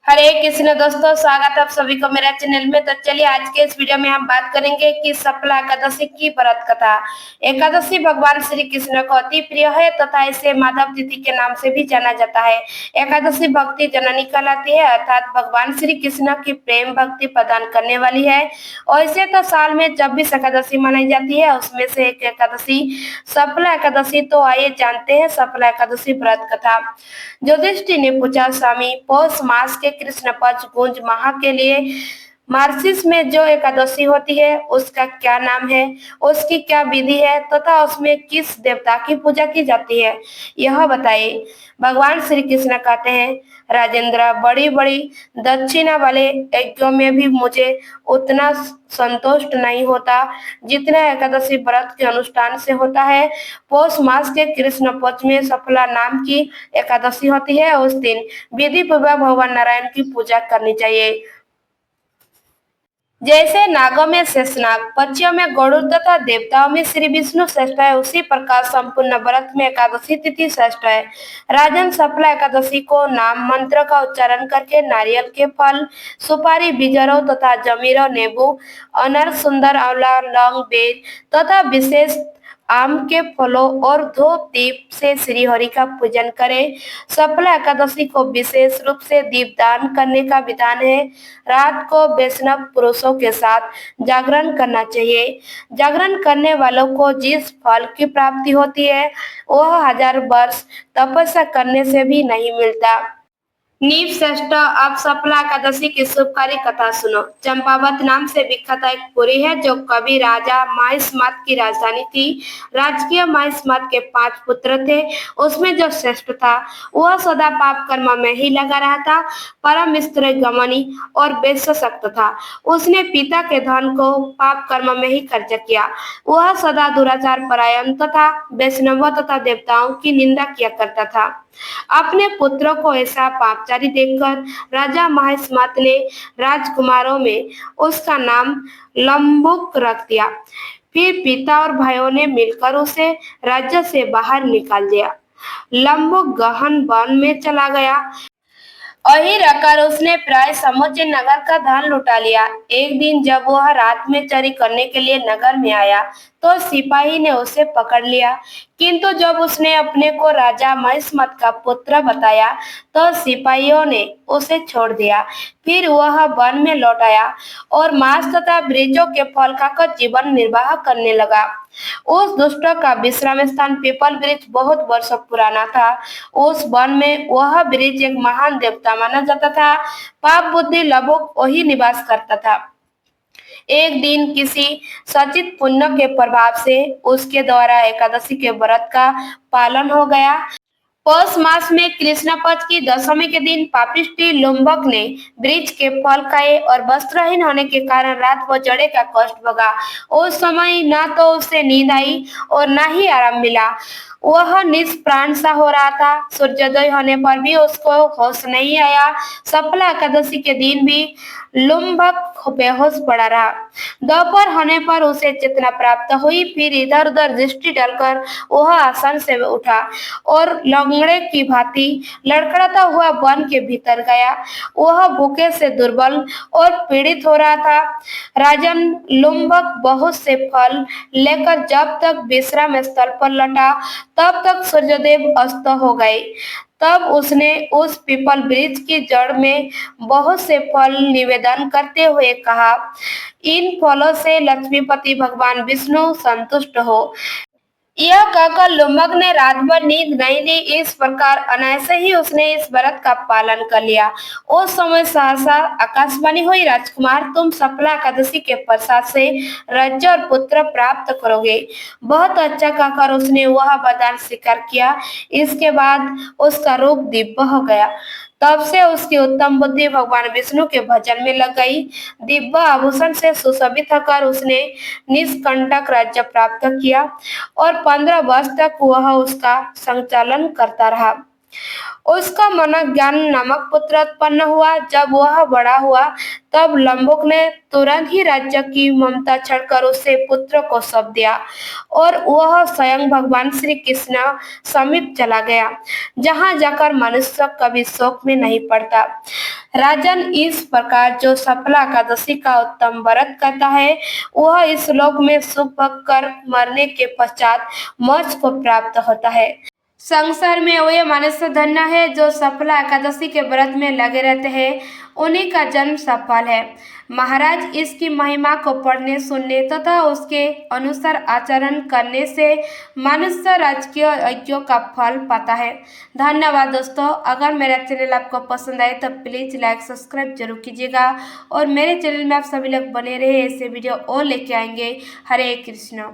हरे कृष्ण दोस्तों, स्वागत है आप सभी को मेरा चैनल में। तो चलिए आज के इस वीडियो में हम बात करेंगे कि सफला एकादशी की व्रत कथा। एकादशी भगवान श्री कृष्ण को अति प्रिय है तथा इसे माधव तिथि के नाम से भी जाना जाता है। एकादशी भक्ति जननी कहलाती है, अर्थात भगवान श्री कृष्ण की प्रेम भक्ति प्रदान करने वाली है। और इसे तो साल में 26 एकादशी मनाई जाती है, उसमें से एक एकादशी सफला एकादशी। तो आइए जानते हैं सफला एकादशी व्रत कथा। युधिष्ठिर ने पूछा, स्वामी, पौष मास के कृष्ण पक्ष गुंज माह के लिए मार्सिस में जो एकादशी होती है उसका क्या नाम है, उसकी क्या विधि है तथा उसमें किस देवता की पूजा की जाती है, यह बताइए। भगवान श्री कृष्ण कहते हैं, राजेंद्र, बड़ी बड़ी दक्षिणा वाले यज्ञों में भी मुझे उतना संतुष्ट नहीं होता जितना एकादशी व्रत के अनुष्ठान से होता है। पौष मास के कृष्ण पक्ष में सफला नाम की एकादशी होती है। उस दिन विधि पूर्वक भगवान नारायण की पूजा करनी चाहिए। जैसे नागों में शेषनाग, पक्षियों में गरुड़ तथा देवताओं में श्री विष्णु श्रेष्ठ है, उसी प्रकार संपूर्ण व्रत में एकादशी तिथि श्रेष्ठ है। राजन, सफला एकादशी को नाम मंत्र का उच्चारण करके नारियल के फल, सुपारी, बिजरों तथा जमीरों, नींबू, अनार, सुंदर, आंवला, लौंग, बेर तथा विशेष आम के फलों और धूप दीप से श्री हरि का पूजन करें। सफला एकादशी को विशेष रूप से दीपदान करने का विधान है। रात को वैष्णव पुरुषों के साथ जागरण करना चाहिए। जागरण करने वालों को जिस फल की प्राप्ति होती है वह 1000 वर्ष तपस्या करने से भी नहीं मिलता। नीव श्रेष्ठ, आप सफला एकादशी की शुभकारी कथा सुनो। चंपावत नाम से विख्यात एक पुरी है जो कवि राजा महिष्मत की राजधानी थी। राजकीय महिष्मत के 5 पुत्र थे। उसमें जो श्रेष्ठ था वह सदा पाप कर्म में ही लगा रहा था, परम स्त्री गमनी और वेश्यासक्त था। उसने पिता के धन को पाप कर्म में ही खर्च किया। वह सदा दुराचार परायण तथा वैष्णवों तथा देवताओं की निंदा किया करता था। अपने पुत्रों को ऐसा पापचारी देखकर राजा महिष्मत ने राजकुमारों में उसका नाम लंबुक रख दिया। फिर पिता और भाइयों ने मिलकर उसे राज्य से बाहर निकाल दिया। लंबुक गहन वन में चला गया। वहीं रहकर उसने प्राय समूचे नगर का धन लुटा लिया। एक दिन जब वह रात में चोरी करने के लिए नगर में आया तो सिपाही ने उसे पकड़ लिया, किंतु जब उसने अपने को राजा महिष्मत का पुत्र बताया तो सिपाहियों ने उसे छोड़ दिया। फिर वह वन में लौट आया और मांस तथा वृक्षों के फल खाकर जीवन निर्वाह करने लगा। उस दुष्ट का विश्राम स्थान पीपल वृक्ष बहुत वर्षों पुराना था। उस वन में वह वृक्ष एक महान देवता माना जाता था। पाप बुद्धि लंबुक वही निवास करता था। एक दिन किसी सचित पुण्य के प्रभाव से उसके द्वारा एकादशी के व्रत का पालन हो गया। पौष मास में कृष्ण पक्ष की दशमी के दिन पापिष्टी लुम्बक ने वृक्ष के फल खाए और वस्त्रहीन होने के कारण रात भर जड़े का कष्ट भोगा। उस समय न तो उसे नींद आई और न ही आराम मिला। वह निष्प्राण सा हो रहा था। सूर्योदय होने पर भी उसको होश नहीं आया। सफला एकादशी के दिन भी लुम्बक बेहोश पड़ा रहा। दोपहर होने पर उसे चेतना प्राप्त हुई। फिर इधर उधर दृष्टि डालकर वह आसन से उठा और लंगड़े की भांति लड़खड़ाता हुआ वन के भीतर गया। वह भूखे से दुर्बल और पीड़ित हो रहा था। राजन लुम्बक बहुत से फल लेकर जब तक विश्राम स्थल पर लौटा तब तक सूर्यदेव अस्त हो गए। तब उसने उस पीपल वृक्ष की जड़ में बहुत से फल निवेदन करते हुए कहा, इन फलों से लक्ष्मीपति भगवान विष्णु संतुष्ट हो। यह कहकर लुम्बक ने रात भर नींद नहीं ली। इस प्रकार अनायास ही उसने इस व्रत का पालन कर लिया। उस समय सहसा आकाशवाणी हुई, राजकुमार, तुम सफला एकादशी के प्रसाद से राज्य और पुत्र प्राप्त करोगे। बहुत अच्छा कहकर उसने वह वरदान स्वीकार किया। इसके बाद उसका रूप दिव्य हो गया। तब से उसकी उत्तम बुद्धि भगवान विष्णु के भजन में लग गई। दिव्य आभूषण से सुशोभित होकर उसने निष्कंटक राज्य प्राप्त किया और 15 वर्ष तक वह उसका संचालन करता रहा। उसका मनोज्ञान नामक पुत्र उत्पन्न हुआ। जब वह बड़ा हुआ तब लंबुक ने तुरंत ही राज्य की ममता छड़कर उसे पुत्र को सौंप दिया और वह स्वयं भगवान श्री कृष्ण समीप चला गया, जहां जाकर मनुष्य कभी शोक में नहीं पड़ता। राजन इस प्रकार जो सफला एकादशी का उत्तम व्रत करता है वह इस लोक में शुभ कर मरने के पश्चात मोक्ष को प्राप्त होता है। संसार में वे मनुष्य धन्य है जो सफला एकादशी के व्रत में लगे रहते हैं, उन्हीं का जन्म सफल है। महाराज इसकी महिमा को पढ़ने सुनने तथा उसके अनुसार आचरण करने से मनुष्य राजकीय यज्ञों का फल पाता है। धन्यवाद दोस्तों। अगर मेरा चैनल आपको पसंद आए तो प्लीज लाइक सब्सक्राइब जरूर कीजिएगा और मेरे चैनल में आप सभी लोग बने रहे, ऐसे वीडियो और लेके आएंगे। हरे कृष्ण।